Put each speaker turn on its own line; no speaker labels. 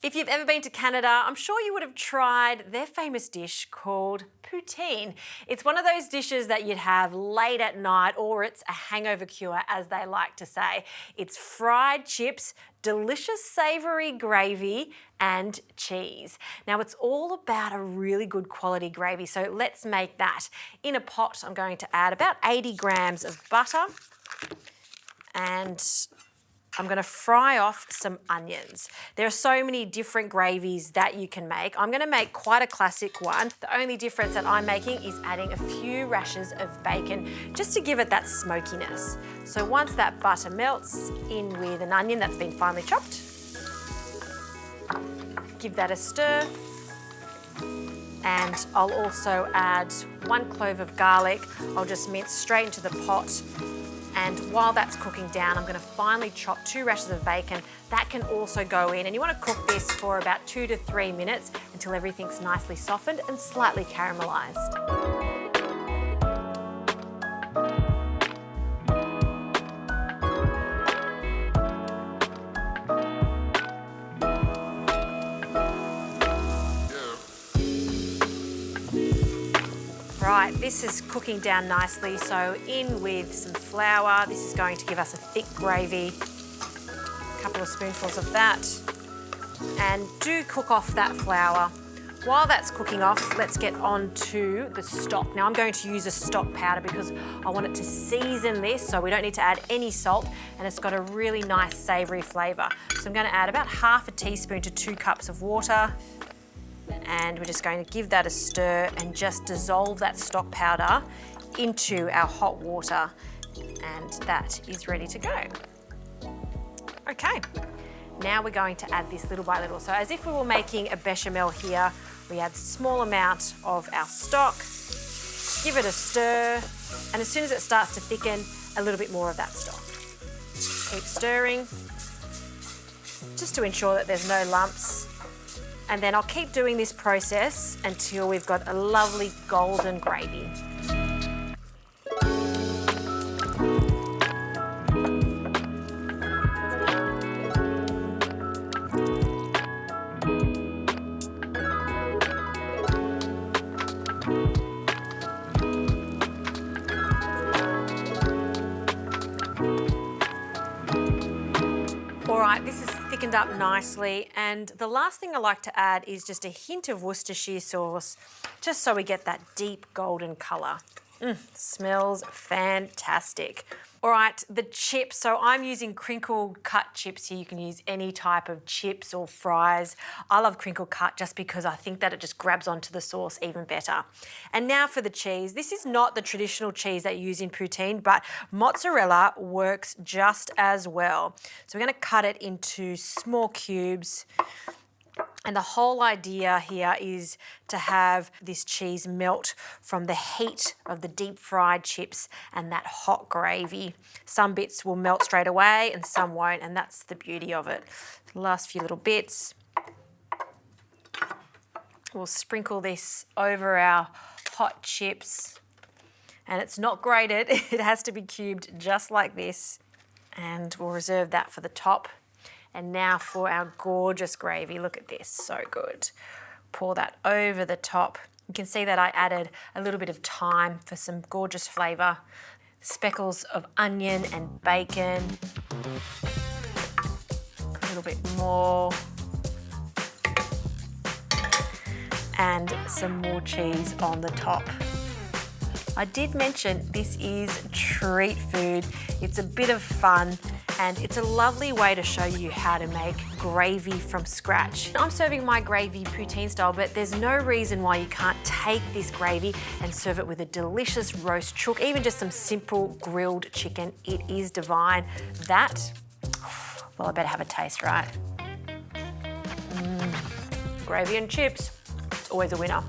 If you've ever been to Canada, I'm sure you would have tried their famous dish called poutine. It's one of those dishes that you'd have late at night, or it's a hangover cure, as they like to say. It's fried chips, delicious savoury gravy, and cheese. Now, it's all about a really good quality gravy, so let's make that. In a pot, I'm going to add about 80 grams of butter, and I'm going to fry off some onions. There are so many different gravies that you can make. I'm going to make quite a classic one. The only difference that I'm making is adding a few rashers of bacon just to give it that smokiness. So once that butter melts in with an onion that's been finely chopped, give that a stir. And I'll also add 1 clove of garlic. I'll just mince straight into the pot. And while that's cooking down, I'm going to finely chop 2 rashers of bacon. That can also go in, and you want to cook this for about 2 to 3 minutes until everything's nicely softened and slightly caramelised. Right, this is cooking down nicely, so in with some flour. This is going to give us a thick gravy. A couple of spoonfuls of that. And do cook off that flour. While that's cooking off, let's get on to the stock. Now, I'm going to use a stock powder because I want it to season this, so we don't need to add any salt, and it's got a really nice savoury flavour. So I'm going to add about ½ teaspoon to 2 cups of water. And we're just going to give that a stir and just dissolve that stock powder into our hot water, and that is ready to go. Okay, now we're going to add this little by little. So as if we were making a bechamel here, we add a small amount of our stock, give it a stir, and as soon as it starts to thicken, a little bit more of that stock. Keep stirring, just to ensure that there's no lumps. And then I'll keep doing this process until we've got a lovely golden gravy. All right, this is thickened up nicely, and the last thing I like to add is just a hint of Worcestershire sauce, just so we get that deep golden colour. Smells fantastic. All right, the chips. So I'm using crinkle-cut chips here. You can use any type of chips or fries. I love crinkle-cut just because I think that it just grabs onto the sauce even better. And now for the cheese. This is not the traditional cheese that you use in poutine, but mozzarella works just as well. So we're going to cut it into small cubes. And the whole idea here is to have this cheese melt from the heat of the deep fried chips and that hot gravy. Some bits will melt straight away and some won't, and that's the beauty of it. The last few little bits. We'll sprinkle this over our hot chips. And it's not grated, it has to be cubed just like this. And we'll reserve that for the top. And now for our gorgeous gravy. Look at this, so good. Pour that over the top. You can see that I added a little bit of thyme for some gorgeous flavour. Speckles of onion and bacon. A little bit more. And some more cheese on the top. I did mention this is treat food. It's a bit of fun, and it's a lovely way to show you how to make gravy from scratch. I'm serving my gravy poutine style, but there's no reason why you can't take this gravy and serve it with a delicious roast chook, even just some simple grilled chicken. It is divine. That, well, I better have a taste, right? Gravy and chips, it's always a winner.